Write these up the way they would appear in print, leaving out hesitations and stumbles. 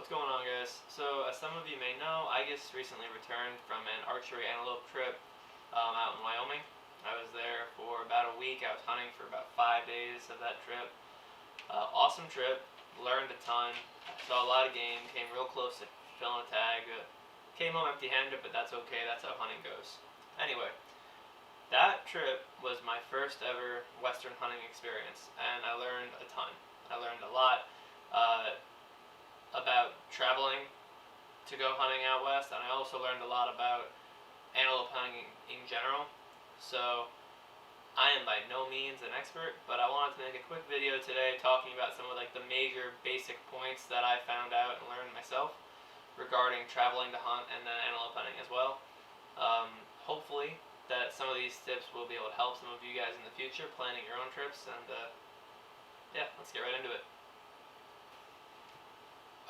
What's going on, guys? So, as some of you may know, I just recently returned from an archery antelope trip out in Wyoming. I was there for about a week. I was hunting for about 5 days of that trip. Awesome trip. Learned a ton. Saw a lot of game. Came real close to filling a tag. Came home empty-handed, but that's okay. That's how hunting goes. Anyway, that trip was my first ever Western hunting experience, and I learned a ton. I learned a lot. About traveling to go hunting out west, and I also learned a lot about antelope hunting in general. So I am by no means an expert, but I wanted to make a quick video today talking about some of the major basic points that I found out and learned myself regarding traveling to hunt and then antelope hunting as well. Hopefully that some of these tips will be able to help some of you guys in the future planning your own trips, and yeah, let's get right into it.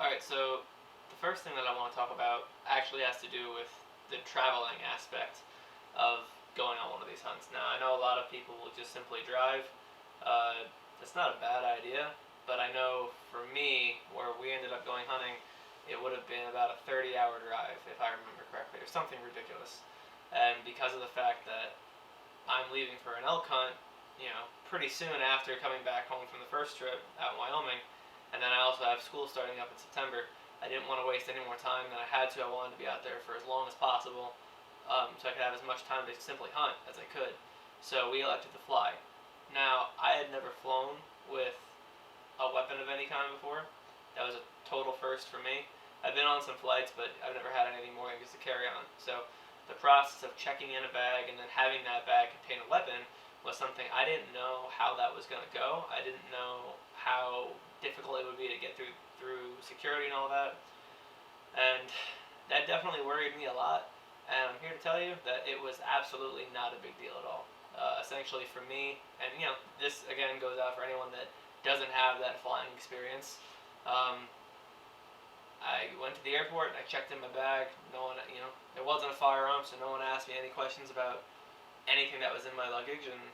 Alright, so the first thing that I want to talk about actually has to do with the traveling aspect of going on one of these hunts. Now, I know a lot of people will just simply drive. It's not a bad idea, but I know for me, where we ended up going hunting, it would have been about a 30-hour drive, if I remember correctly, or something ridiculous. And because of the fact that I'm leaving for an elk hunt, pretty soon after coming back home from the first trip out in Wyoming, and then I also have school starting up in September. I didn't want to waste any more time than I had to. I wanted to be out there for as long as possible, so I could have as much time to simply hunt as I could. So we elected to fly. Now, I had never flown with a weapon of any kind before. That was a total first for me. I've been on some flights, but I've never had anything more than just a carry-on. So the process of checking in a bag and then having that bag contain a weapon was something I didn't know how that was going to go. I didn't know how difficult it would be to get through security and all that, and that definitely worried me a lot. And I'm here to tell you that it was absolutely not a big deal at all. Essentially for me, and this again goes out for anyone that doesn't have that flying experience. I went to the airport and I checked in my bag. No one, there wasn't a firearm, so no one asked me any questions about anything that was in my luggage, and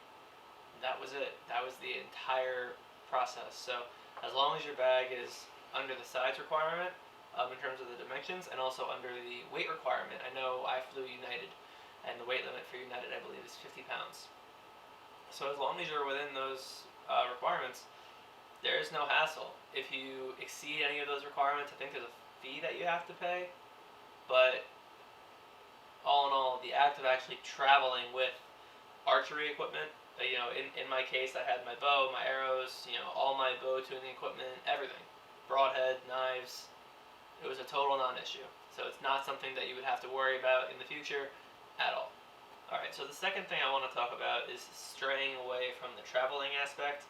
that was it. That was the entire process. So as long as your bag is under the size requirement in terms of the dimensions, and also under the weight requirement. I know I flew United, and the weight limit for United, I believe, is 50 pounds. So as long as you're within those requirements, there is no hassle. If you exceed any of those requirements, I think there's a fee that you have to pay, but all in all, the act of actually traveling with archery equipment, in my case, I had my bow, my arrows, all my bow tuning equipment, everything. Broadhead, knives. It was a total non-issue. So it's not something that you would have to worry about in the future at all. Alright, so the second thing I want to talk about is straying away from the traveling aspect.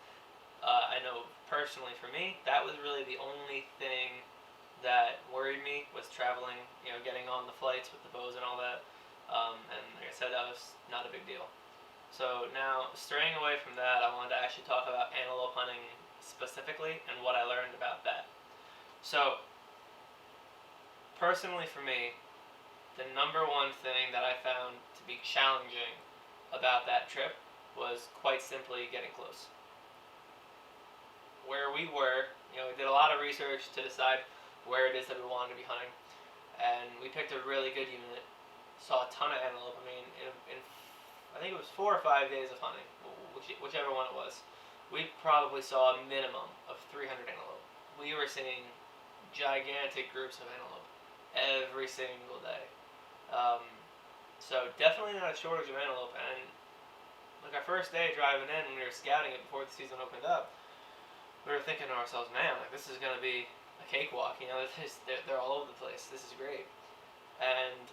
I know personally for me, that was really the only thing that worried me was traveling, getting on the flights with the bows and all that. And like I said, that was not a big deal. So now, straying away from that, I wanted to actually talk about antelope hunting specifically and what I learned about that. So, personally for me, the number one thing that I found to be challenging about that trip was quite simply getting close. Where we were, we did a lot of research to decide where it is that we wanted to be hunting, and we picked a really good unit. Saw a ton of antelope. I mean, in I think it was 4 or 5 days of hunting, whichever one it was. We probably saw a minimum of 300 antelope. We were seeing gigantic groups of antelope every single day. So definitely not a shortage of antelope. And our first day driving in, when we were scouting it before the season opened up, we were thinking to ourselves, man, this is going to be a cakewalk. They're all over the place. This is great. And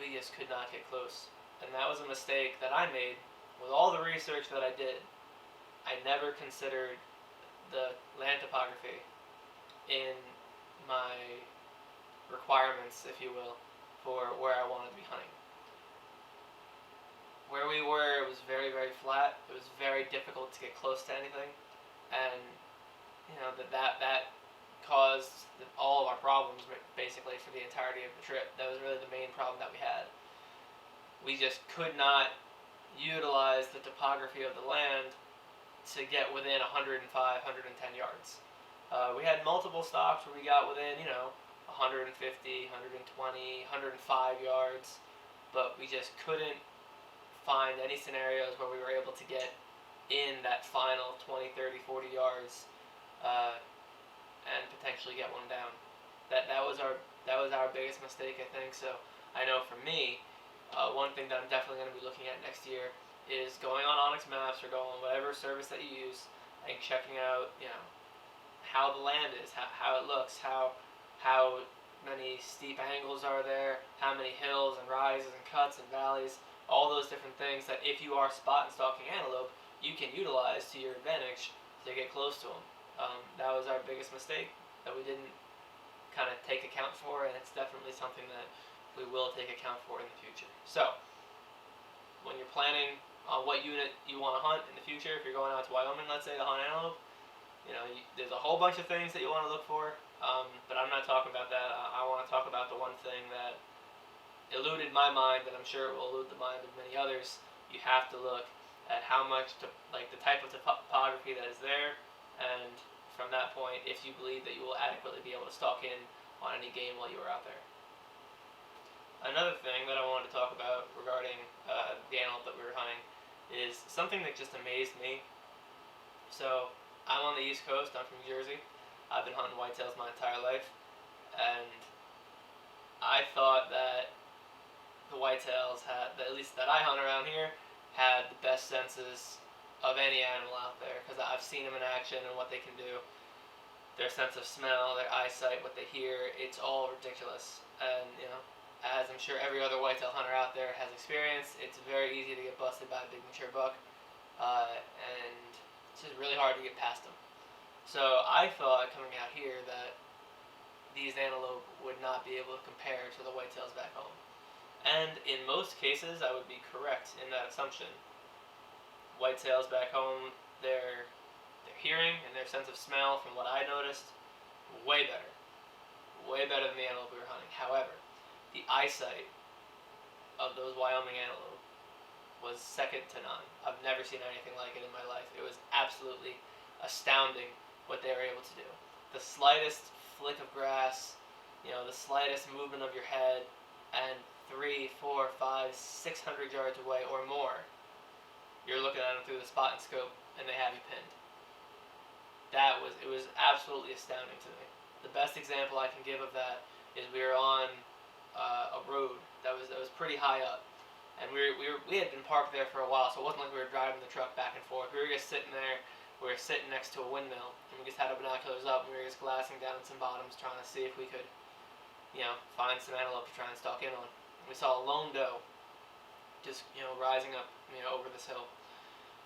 we just could not get close. And that was a mistake that I made with all the research that I did. I never considered the land topography in my requirements, if you will, for where I wanted to be hunting. Where we were, it was very, very flat. It was very difficult to get close to anything. And, that caused all of our problems, basically, for the entirety of the trip. That was really the main problem that we had. We just could not utilize the topography of the land to get within 105, 110 yards. We had multiple stops where we got within, 150, 120, 105 yards, but we just couldn't find any scenarios where we were able to get in that final 20, 30, 40 yards uh, and potentially get one down. That was our biggest mistake, I think. So I know for me, one thing that I'm definitely going to be looking at next year is going on Onyx Maps or going on whatever service that you use and checking out, how the land is, how it looks, how many steep angles are there, how many hills and rises and cuts and valleys, all those different things that if you are spot and stalking antelope, you can utilize to your advantage to get close to them. That was our biggest mistake that we didn't kind of take account for, and it's definitely something that we will take account for in the future. So, when you're planning on what unit you want to hunt in the future, if you're going out to Wyoming, let's say, to hunt antelope, there's a whole bunch of things that you want to look for, but I'm not talking about that. I want to talk about the one thing that eluded my mind, and I'm sure it will elude the mind of many others. You have to look at how much, the type of topography that is there, and from that point, if you believe that you will adequately be able to stalk in on any game while you are out there. Another thing that I wanted to talk about regarding the antelope that we were hunting is something that just amazed me. So, I'm on the East Coast, I'm from New Jersey. I've been hunting whitetails my entire life, and I thought that the whitetails at least that I hunt around here, had the best senses of any animal out there, because I've seen them in action and what they can do. Their sense of smell, their eyesight, what they hear, it's all ridiculous. And, as I'm sure every other whitetail hunter out there has experienced, it's very easy to get busted by a big mature buck, and it's just really hard to get past them. So I thought coming out here that these antelope would not be able to compare to the whitetails back home. And in most cases, I would be correct in that assumption. Whitetails back home, their hearing and their sense of smell, from what I noticed, way better than the antelope we were hunting. However, the eyesight of those Wyoming antelope was second to none. I've never seen anything like it in my life. It was absolutely astounding what they were able to do. The slightest flick of grass, the slightest movement of your head, and 3, 4, 5, 600 yards away or more, you're looking at them through the spot and scope, and they have you pinned. It was absolutely astounding to me. The best example I can give of that is we were on a road that was pretty high up, and we had been parked there for a while, so it wasn't like we were driving the truck back and forth. We were just sitting there. We were sitting next to a windmill, and we just had our binoculars up, and we were just glassing down some bottoms, trying to see if we could, find some antelope to try and stalk in on. And we saw a lone doe, just rising up, over this hill.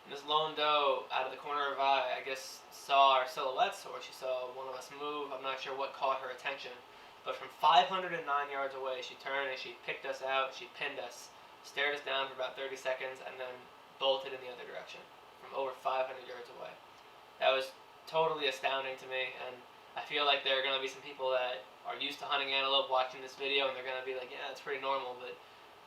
And this lone doe, out of the corner of her eye, I guess saw our silhouettes, or she saw one of us move. I'm not sure what caught her attention. But from 509 yards away, she turned and she picked us out, she pinned us, stared us down for about 30 seconds, and then bolted in the other direction from over 500 yards away. That was totally astounding to me, and I feel like there are going to be some people that are used to hunting antelope watching this video, and they're going to be like, yeah, it's pretty normal, but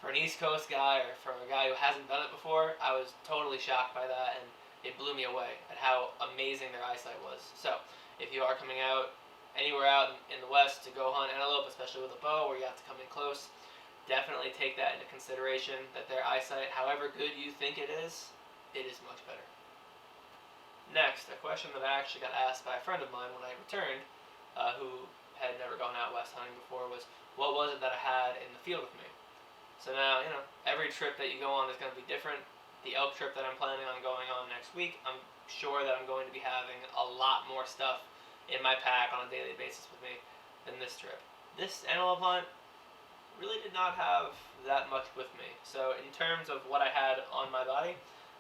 for an East Coast guy, or for a guy who hasn't done it before, I was totally shocked by that, and it blew me away at how amazing their eyesight was. So, if you are coming out anywhere out in the West to go hunt antelope, especially with a bow where you have to come in close, definitely take that into consideration, that their eyesight, however good you think it is much better. Next, a question that I actually got asked by a friend of mine when I returned, who had never gone out west hunting before, was what was it that I had in the field with me? So now, every trip that you go on is going to be different. The elk trip that I'm planning on going on next week, I'm sure that I'm going to be having a lot more stuff in my pack on a daily basis with me than this trip. This antelope hunt really did not have that much with me. So in terms of what I had on my body,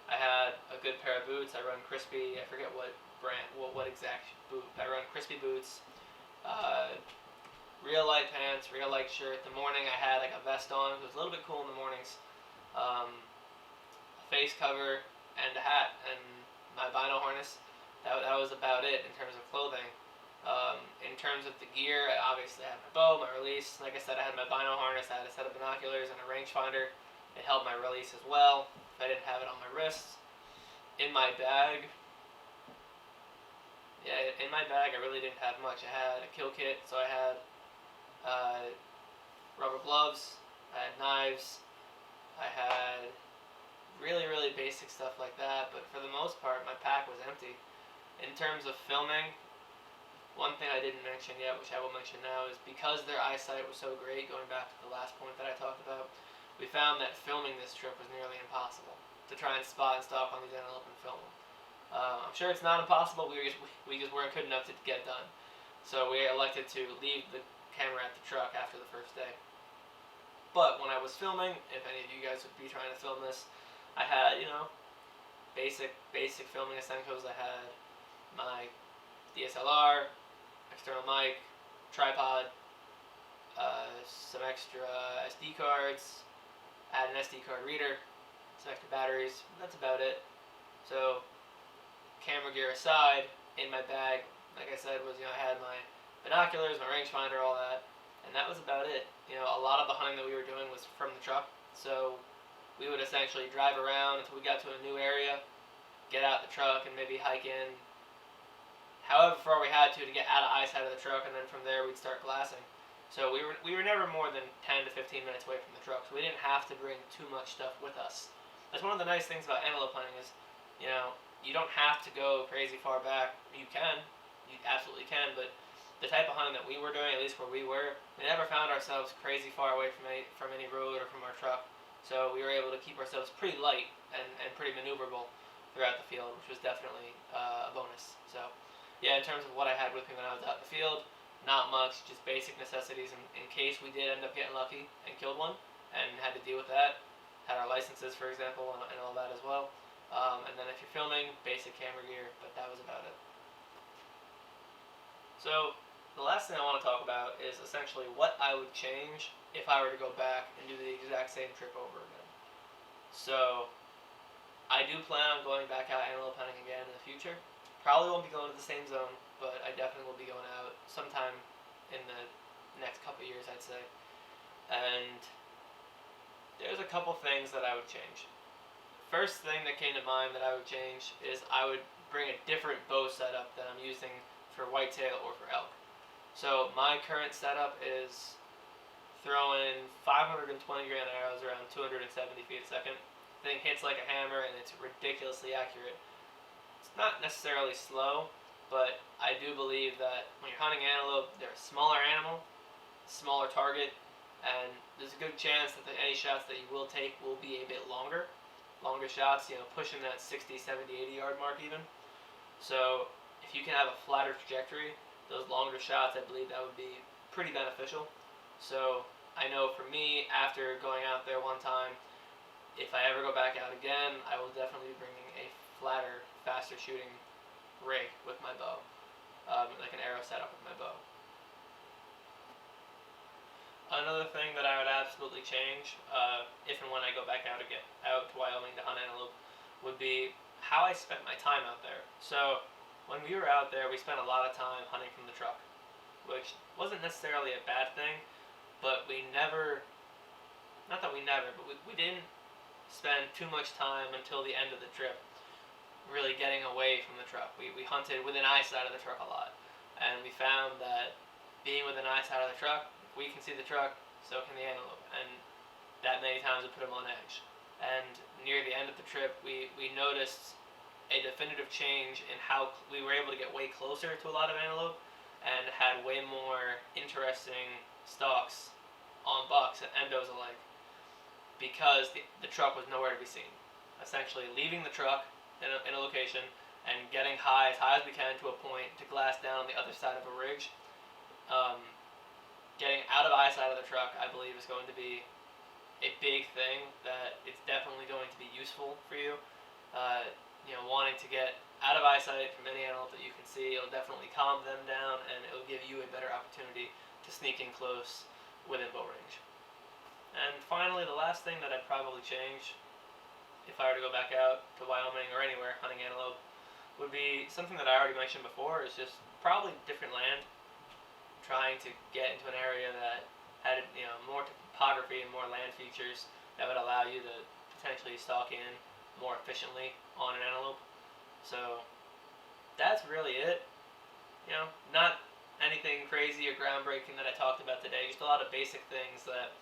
I had a good pair of boots. I run Crispy, I forget what brand, what exact boot. I run Crispy boots, real light pants, real light shirt. The morning I had like a vest on. It was a little bit cool in the mornings. A face cover and a hat and my bino harness. That was about it in terms of clothing. In terms of the gear, I obviously had my bow, my release. Like I said, I had my bino harness. I had a set of binoculars and a rangefinder. It held my release as well. I didn't have it on my wrists. In my bag, Yeah, in my bag I really didn't have much. I had a kill kit, so I had uh, rubber gloves, I had knives, I had really basic stuff like that, but for the most part my pack was empty. In terms of filming, one thing I didn't mention yet, which I will mention now, is because their eyesight was so great, going back to the last point that I talked about, we found that filming this trip was nearly impossible. To try and spot and stalk on these antelope and film them. I'm sure it's not impossible, we just weren't good enough to get done. So we elected to leave the camera at the truck after the first day. But when I was filming, if any of you guys would be trying to film this, I had, basic filming essentials. I had my DSLR, external mic, tripod, some extra SD cards, add an SD card reader, some extra batteries. That's about it. So, camera gear aside, in my bag, like I said, was I had my binoculars, my rangefinder, all that, and that was about it. A lot of the hunting that we were doing was from the truck, so we would essentially drive around until we got to a new area, get out the truck, and maybe hike in however far we had to get out of eyesight of the truck, and then from there we'd start glassing. So we were never more than 10 to 15 minutes away from the truck, so we didn't have to bring too much stuff with us. That's one of the nice things about antelope hunting is, you don't have to go crazy far back. You absolutely can, but the type of hunting that we were doing, at least where we were, we never found ourselves crazy far away from any road or from our truck. So we were able to keep ourselves pretty light and pretty maneuverable throughout the field, which was definitely a bonus. So yeah, in terms of what I had with me when I was out in the field, not much, just basic necessities in case we did end up getting lucky and killed one and had to deal with that. Had our licenses, for example, and all that as well. And then if you're filming, basic camera gear, but that was about it. So the last thing I want to talk about is essentially what I would change if I were to go back and do the exact same trip over again. So I do plan on going back out antelope hunting again in the future. Probably won't be going to the same zone, but I definitely will be going out sometime in the next couple of years, I'd say. And there's a couple things that I would change. First thing that came to mind that I would change is I would bring a different bow setup than I'm using for whitetail or for elk. So my current setup is throwing 520 grain arrows around 270 feet a second. The thing hits like a hammer and it's ridiculously accurate. It's not necessarily slow, but I do believe that when you're hunting antelope, they're a smaller animal, smaller target, and there's a good chance that any shots that you will take will be a bit longer. Longer shots, pushing that 60, 70, 80 yard mark even. So if you can have a flatter trajectory, those longer shots, I believe that would be pretty beneficial. So I know for me, after going out there one time, if I ever go back out again, I will definitely be bringing a flatter, faster shooting rig with my bow, like an arrow setup with my bow. Another thing that I would absolutely change, if and when I go back out to Wyoming to hunt antelope, would be how I spent my time out there. So when we were out there, we spent a lot of time hunting from the truck, which wasn't necessarily a bad thing, but we didn't spend too much time until the end of the trip really getting away from the truck. We hunted within eyesight of the truck a lot, and we found that being within eyesight of the truck, if we can see the truck, so can the antelope, and that many times it put them on edge. And near the end of the trip, we noticed a definitive change in how we were able to get way closer to a lot of antelope and had way more interesting stalks on bucks and endos alike, because the truck was nowhere to be seen. Essentially leaving the truck in a location and getting high as we can to a point to glass down on the other side of a ridge. Getting out of eyesight of the truck, I believe, is going to be a big thing that it's definitely going to be useful for you. Wanting to get out of eyesight from any antelope that you can see, it'll definitely calm them down and it'll give you a better opportunity to sneak in close within bow range. And finally, the last thing that I'd probably change if I were to go back out to Wyoming or anywhere hunting antelope would be something that I already mentioned before, is just probably different land. Trying to get into an area that had more topography and more land features that would allow you to potentially stalk in more efficiently on an antelope. So that's really it. not anything crazy or groundbreaking that I talked about today. Just a lot of basic things that,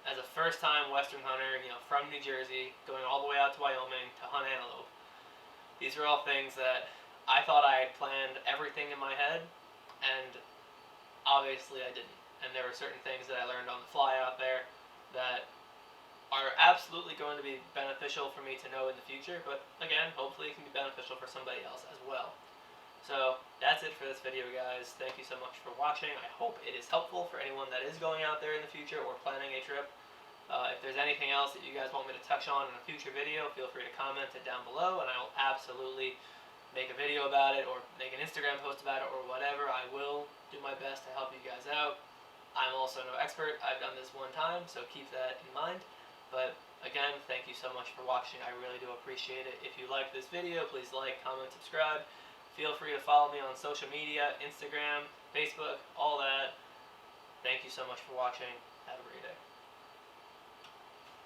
as a first-time Western hunter, from New Jersey, going all the way out to Wyoming to hunt antelope, these are all things that I thought I had planned everything in my head, and obviously I didn't. And there were certain things that I learned on the fly out there that are absolutely going to be beneficial for me to know in the future, but again, hopefully it can be beneficial for somebody else as well. So that's it for this video, guys. Thank you so much for watching. I hope it is helpful for anyone that is going out there in the future or planning a trip. If there's anything else that you guys want me to touch on in a future video, feel free to comment it down below, and I will absolutely make a video about it or make an Instagram post about it or whatever. I will do my best to help you guys out. I'm also no expert. I've done this one time, so keep that in mind. But again, thank you so much for watching. I really do appreciate it. If you like this video, please like, comment, subscribe. Feel free to follow me on social media, Instagram, Facebook, all that. Thank you so much for watching. Have a great day.